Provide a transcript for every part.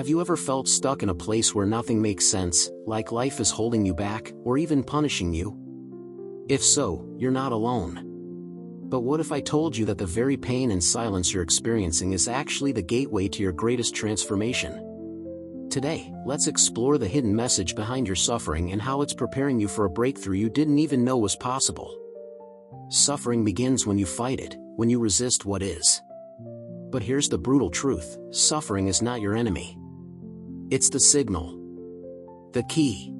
Have you ever felt stuck in a place where nothing makes sense, like life is holding you back, or even punishing you? If so, you're not alone. But what if I told you that the very pain and silence you're experiencing is actually the gateway to your greatest transformation? Today, let's explore the hidden message behind your suffering and how it's preparing you for a breakthrough you didn't even know was possible. Suffering begins when you fight it, when you resist what is. But here's the brutal truth: suffering is not your enemy. It's the signal. The key.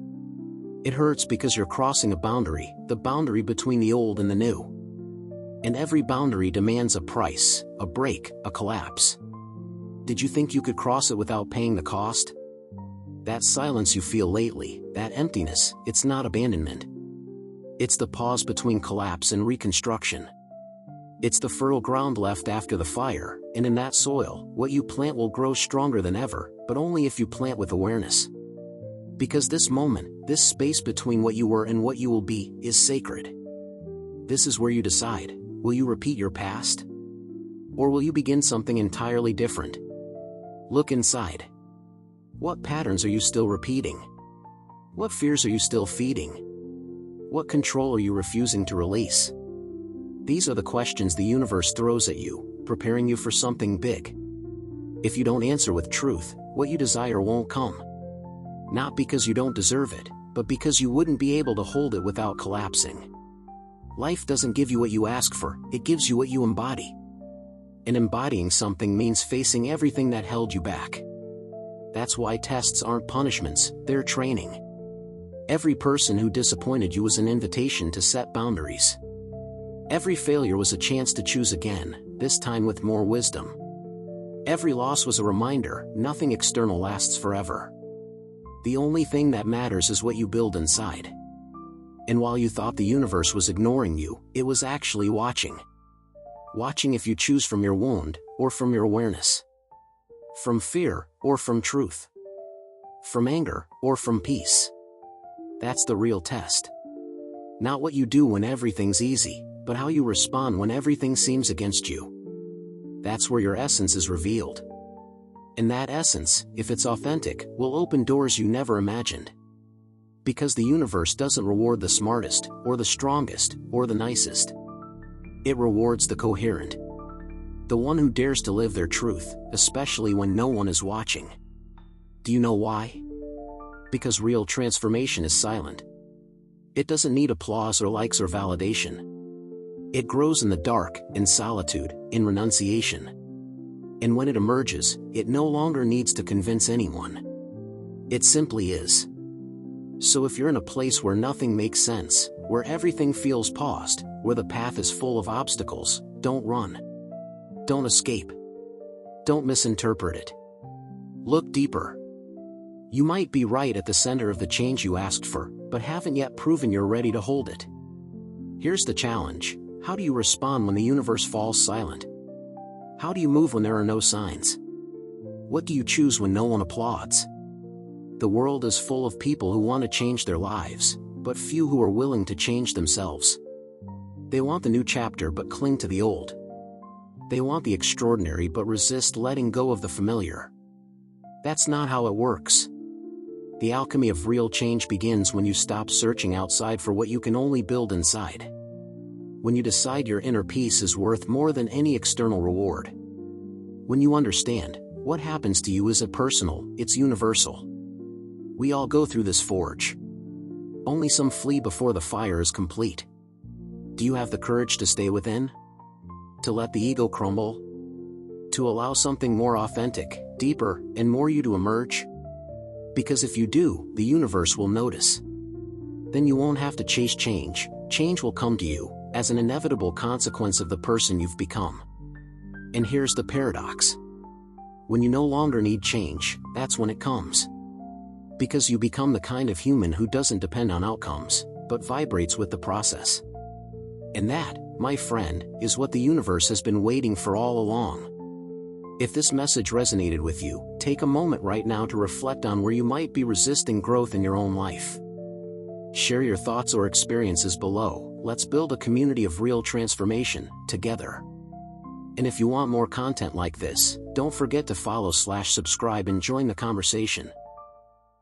It hurts because you're crossing a boundary, the boundary between the old and the new. And every boundary demands a price, a break, a collapse. Did you think you could cross it without paying the cost? That silence you feel lately, that emptiness, it's not abandonment. It's the pause between collapse and reconstruction. It's the fertile ground left after the fire, and in that soil, what you plant will grow stronger than ever, but only if you plant with awareness. Because this moment, this space between what you were and what you will be, is sacred. This is where you decide: will you repeat your past? Or will you begin something entirely different? Look inside. What patterns are you still repeating? What fears are you still feeding? What control are you refusing to release? These are the questions the universe throws at you, preparing you for something big. If you don't answer with truth, what you desire won't come. Not because you don't deserve it, but because you wouldn't be able to hold it without collapsing. Life doesn't give you what you ask for, it gives you what you embody. And embodying something means facing everything that held you back. That's why tests aren't punishments, they're training. Every person who disappointed you was an invitation to set boundaries. Every failure was a chance to choose again, this time with more wisdom. Every loss was a reminder: nothing external lasts forever. The only thing that matters is what you build inside. And while you thought the universe was ignoring you, it was actually watching. Watching if you choose from your wound, or from your awareness. From fear, or from truth. From anger, or from peace. That's the real test. Not what you do when everything's easy, but how you respond when everything seems against you. That's where your essence is revealed. And that essence, if it's authentic, will open doors you never imagined. Because the universe doesn't reward the smartest, or the strongest, or the nicest. It rewards the coherent. The one who dares to live their truth, especially when no one is watching. Do you know why? Because real transformation is silent. It doesn't need applause or likes or validation. It grows in the dark, in solitude, in renunciation. And when it emerges, it no longer needs to convince anyone. It simply is. So if you're in a place where nothing makes sense, where everything feels paused, where the path is full of obstacles, don't run. Don't escape. Don't misinterpret it. Look deeper. You might be right at the center of the change you asked for, but haven't yet proven you're ready to hold it. Here's the challenge: how do you respond when the universe falls silent? How do you move when there are no signs? What do you choose when no one applauds? The world is full of people who want to change their lives, but few who are willing to change themselves. They want the new chapter but cling to the old. They want the extraordinary but resist letting go of the familiar. That's not how it works. The alchemy of real change begins when you stop searching outside for what you can only build inside. When you decide your inner peace is worth more than any external reward. When you understand, what happens to you isn't personal, it's universal. We all go through this forge. Only some flee before the fire is complete. Do you have the courage to stay within? To let the ego crumble? To allow something more authentic, deeper, and more you to emerge? Because if you do, the universe will notice. Then you won't have to chase change. Change will come to you, as an inevitable consequence of the person you've become. And here's the paradox. When you no longer need change, that's when it comes. Because you become the kind of human who doesn't depend on outcomes, but vibrates with the process. And that, my friend, is what the universe has been waiting for all along. If this message resonated with you, take a moment right now to reflect on where you might be resisting growth in your own life. Share your thoughts or experiences below. Let's build a community of real transformation, together. And if you want more content like this, don't forget to follow/subscribe and join the conversation.